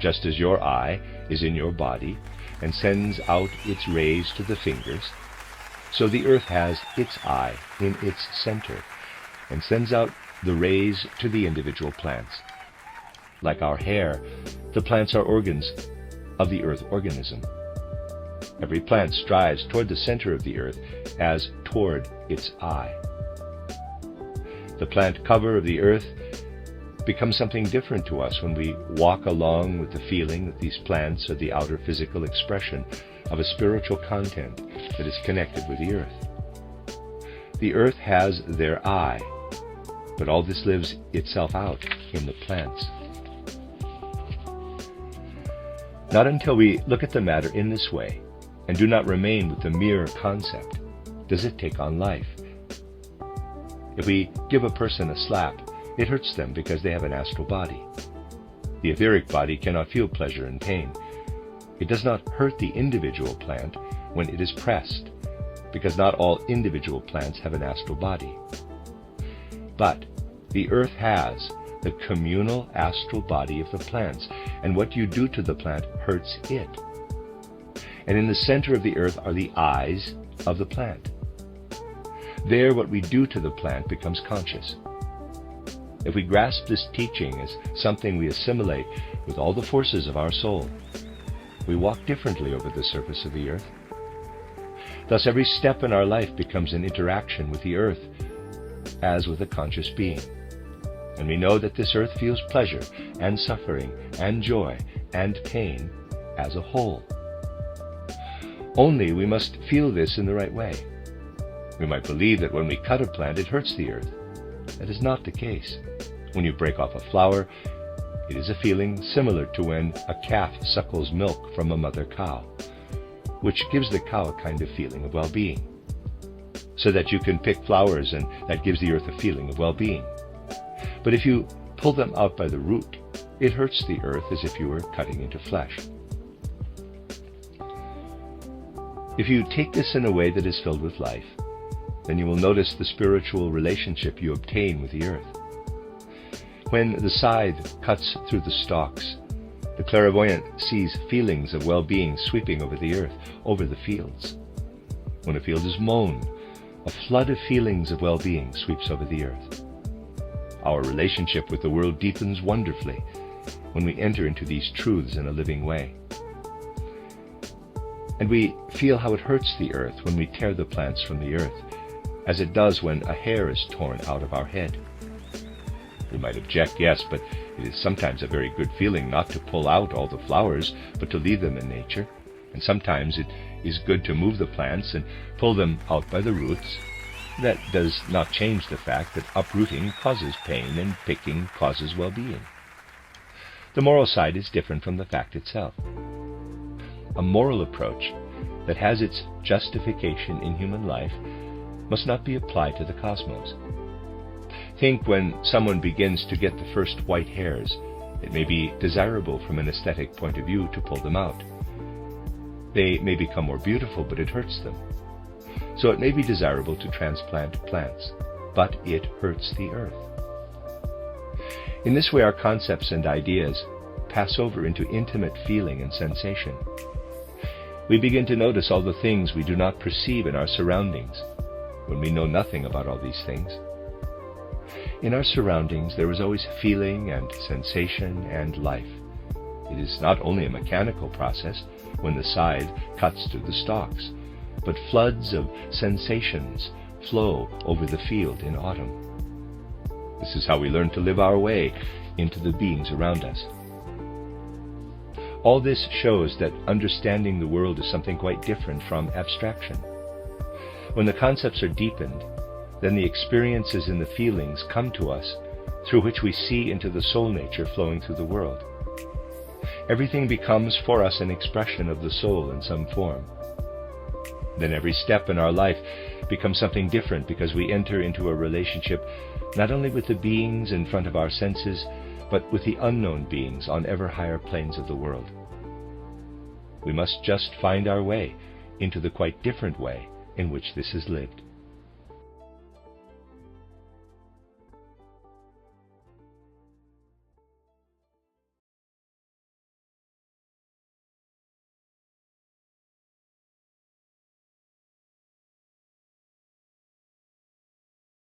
Just as your eye is in your body and sends out its rays to the fingers, so the earth has its eye in its center and sends out the rays to the individual plants. Like our hair, the plants are organs of the earth organism. Every plant strives toward the center of the earth as toward its eye. The plant cover of the earth becomes something different to us when we walk along with the feeling that these plants are the outer physical expression of a spiritual content that is connected with the earth. The earth has their eye, but all this lives itself out in the plants. Not until we look at the matter in this way and do not remain with the mere concept does it take on life. If we give a person a slap, it hurts them because they have an astral body. The etheric body cannot feel pleasure and pain. It does not hurt the individual plant when it is pressed, because not all individual plants have an astral body. But the earth has the communal astral body of the plants, and what you do to the plant hurts it. And in the center of the earth are the eyes of the plant. There, what we do to the plant becomes conscious. If we grasp this teaching as something we assimilate with all the forces of our soul, we walk differently over the surface of the earth. Thus, every step in our life becomes an interaction with the earth, as with a conscious being. And we know that this earth feels pleasure and suffering and joy and pain as a whole. Only we must feel this in the right way. We might believe that when we cut a plant, it hurts the earth. That is not the case. When you break off a flower, it is a feeling similar to when a calf suckles milk from a mother cow, which gives the cow a kind of feeling of well-being. So that you can pick flowers, and that gives the earth a feeling of well-being. But if you pull them out by the root, it hurts the earth as if you were cutting into flesh. If you take this in a way that is filled with life, then you will notice the spiritual relationship you obtain with the earth. When the scythe cuts through the stalks, the clairvoyant sees feelings of well-being sweeping over the earth, over the fields. When a field is mown, a flood of feelings of well-being sweeps over the earth. Our relationship with the world deepens wonderfully when we enter into these truths in a living way. And we feel how it hurts the earth when we tear the plants from the earth, as it does when a hair is torn out of our head. We might object, yes, but it is sometimes a very good feeling not to pull out all the flowers, but to leave them in nature. And sometimes it is good to move the plants and pull them out by the roots. That does not change the fact that uprooting causes pain and picking causes well-being. The moral side is different from the fact itself. A moral approach that has its justification in human life must not be applied to the cosmos. Think when someone begins to get the first white hairs, it may be desirable from an aesthetic point of view to pull them out. They may become more beautiful, but it hurts them. So it may be desirable to transplant plants, but it hurts the earth. In this way, our concepts and ideas pass over into intimate feeling and sensation. We begin to notice all the things we do not perceive in our surroundings when we know nothing about all these things. In our surroundings, there is always feeling and sensation and life. It is not only a mechanical process when the scythe cuts through the stalks, but floods of sensations flow over the field in autumn. This is how we learn to live our way into the beings around us. All this shows that understanding the world is something quite different from abstraction. When the concepts are deepened, then the experiences and the feelings come to us through which we see into the soul nature flowing through the world. Everything becomes for us an expression of the soul in some form. Then every step in our life becomes something different because we enter into a relationship not only with the beings in front of our senses, but with the unknown beings on ever higher planes of the world. We must just find our way into the quite different way in which this is lived.